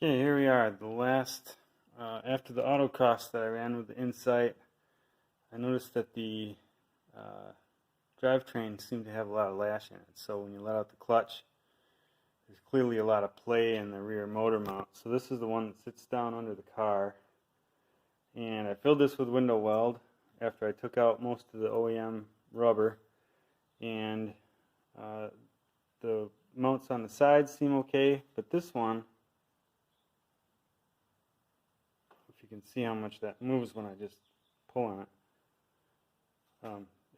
Okay, here we are, the last, after the autocross that I ran with the Insight. I noticed that the drivetrain seemed to have a lot of lash in it, so when you let out the clutch, there's clearly a lot of play in the rear motor mount. So this is the one that sits down under the car, and I filled this with window weld after I took out most of the OEM rubber, and the mounts on the sides seem okay, but this one, if you can see how much that moves when I just pull on it,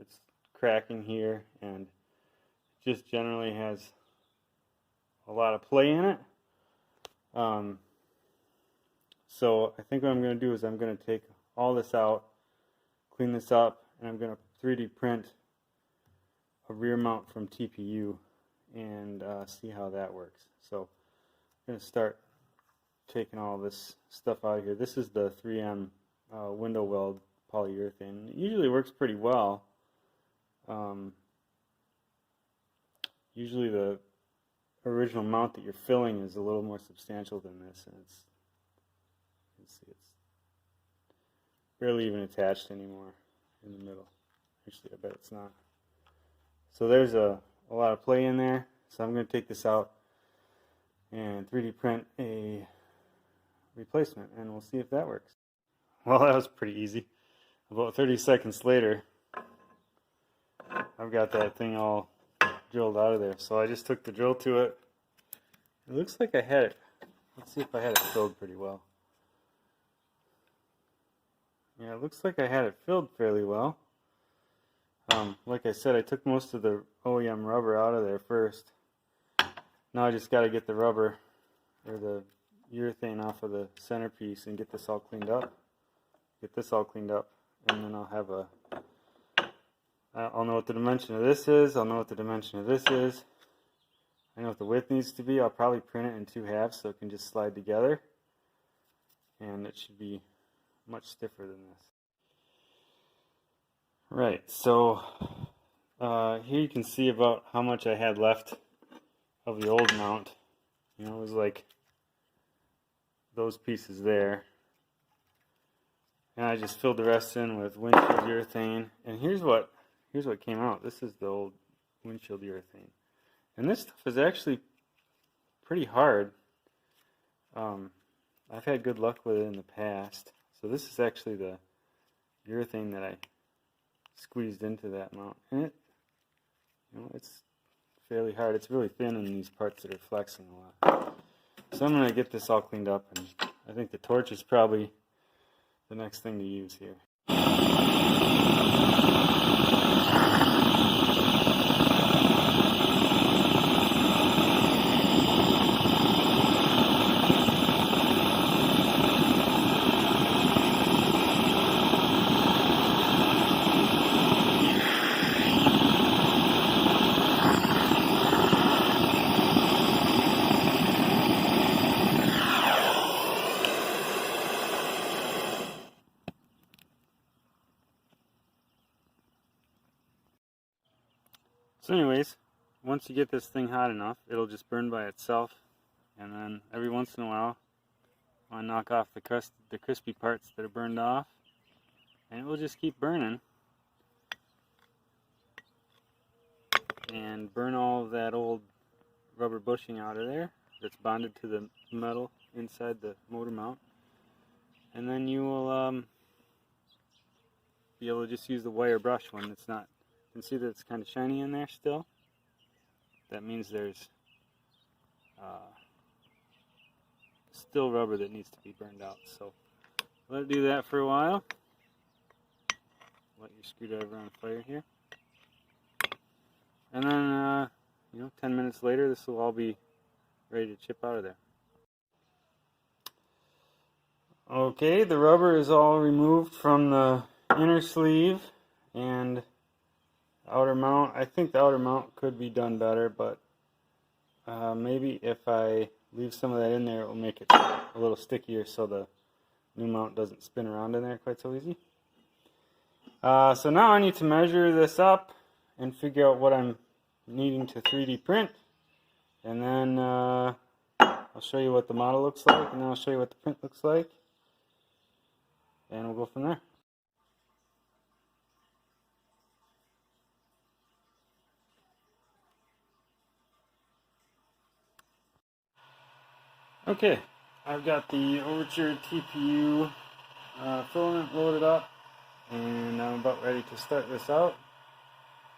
it's cracking here, and it just generally has a lot of play in it. So I think what I'm going to do is I'm going to take all this out, clean this up, and I'm going to 3D print a rear mount from TPU and see how that works. So I'm going to start taking all this stuff out of here. This is the 3M window weld polyurethane. It usually works pretty well. Usually the original mount that you're filling is a little more substantial than this, and it's, you can see it's barely even attached anymore in the middle. Actually, I bet it's not. So there's a lot of play in there. So I'm going to take this out and 3D print a replacement, and we'll see if that works. Well, that was pretty easy. About 30 seconds later, I've got that thing all drilled out of there. So I just took the drill to it. It looks like I had it. Let's see if I had it filled pretty well. Yeah, it looks like I had it filled fairly well. Like I said, I took most of the OEM rubber out of there first. Now I just got to get the rubber, or the urethane, off of the centerpiece and get this all cleaned up. Get this all cleaned up, and then I'll have I'll know what the dimension of this is. I'll know what the dimension of this is. I know what the width needs to be. I'll probably print it in 2 halves so it can just slide together, and it should be much stiffer than this. Right, so here you can see about how much I had left of the old mount. You know, it was like those pieces there. And I just filled the rest in with windshield urethane. And here's what came out. This is the old windshield urethane. And this stuff is actually pretty hard. I've had good luck with it in the past. So this is actually the urethane that I squeezed into that mount. And it's fairly hard. It's really thin in these parts that are flexing a lot. So I'm going to get this all cleaned up, and I think the torch is probably the next thing to use here. So anyways, once you get this thing hot enough, it'll just burn by itself, and then every once in a while I knock off the crispy parts that are burned off, and it will just keep burning and burn all of that old rubber bushing out of there that's bonded to the metal inside the motor mount, and then you will be able to just use the wire brush one that's not. You can see that it's kind of shiny in there still. That means there's still rubber that needs to be burned out. So let it do that for a while. Let your screwdriver on fire here. And then, 10 minutes later, this will all be ready to chip out of there. Okay, the rubber is all removed from the inner sleeve, and outer mount. I think the outer mount could be done better, but maybe if I leave some of that in there, it will make it a little stickier so the new mount doesn't spin around in there quite so easy. So now I need to measure this up and figure out what I'm needing to 3D print, and then I'll show you what the model looks like, and then I'll show you what the print looks like, and we'll go from there. Okay, I've got the Overture TPU filament loaded up, and I'm about ready to start this out.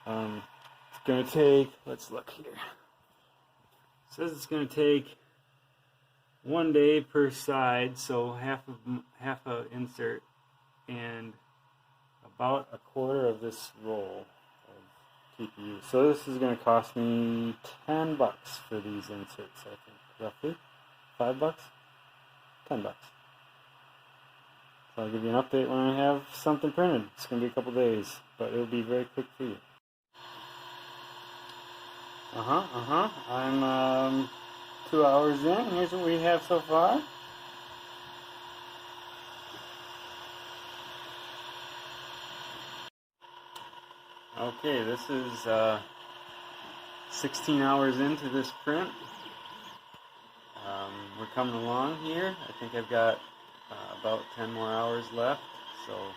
It's going to take, let's look here. It says it's going to take 1 day per side, so half a insert, and about a quarter of this roll of TPU. So this is going to cost me $10 for these inserts, I think, roughly. $5? $10. So I'll give you an update when I have something printed. It's going to be a couple days, but it'll be very quick for you. I'm 2 hours in. Here's what we have so far. Okay, this is 16 hours into this print. We're coming along here. I think I've got about 10 more hours left, so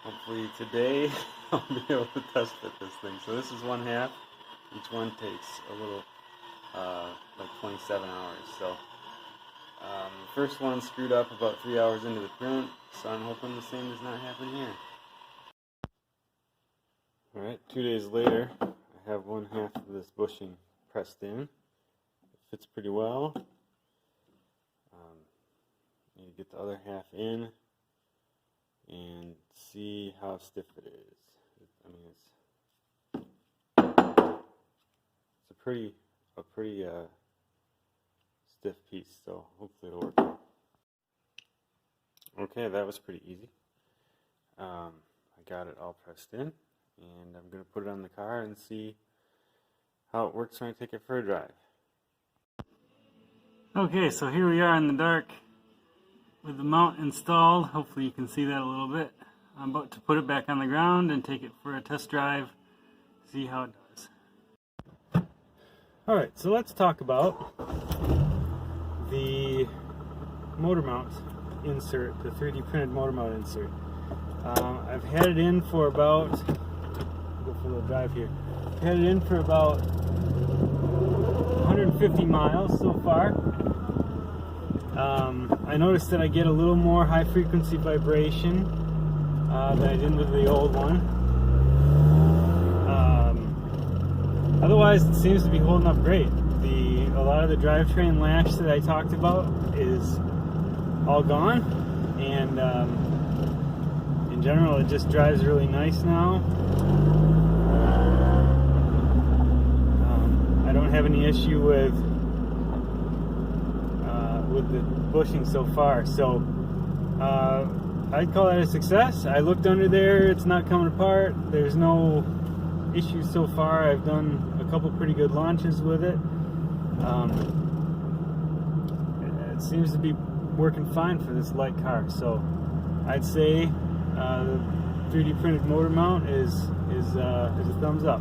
hopefully today I'll be able to test fit this thing. So this is one half. Each one takes a little, like 27 hours. So the first one screwed up about 3 hours into the print, so I'm hoping the same does not happen here. Alright, 2 days later, I have one half of this bushing pressed in. It fits pretty well. Need to get the other half in and see how stiff it is. I mean, it's a pretty stiff piece, so hopefully it'll work. Okay, that was pretty easy. I got it all pressed in, and I'm going to put it on the car and see how it works when I take it for a drive. Okay, so here we are in the dark with the mount installed. Hopefully you can see that a little bit. I'm about to put it back on the ground and take it for a test drive, see how it does. Alright, so let's talk about the motor mount insert, the 3D printed motor mount insert. I've had it in for about, go for a little drive here, I've had it in for about 150 miles so far. I noticed that I get a little more high frequency vibration than I did with the old one. Otherwise, it seems to be holding up great. A lot of the drivetrain latch that I talked about is all gone, and in general, it just drives really nice now. I don't have any issue with the bushing so far, so I'd call that a success. I looked under there, it's not coming apart, there's no issues so far. I've done a couple pretty good launches with it. It seems to be working fine for this light car, so I'd say the 3D printed motor mount is a thumbs up.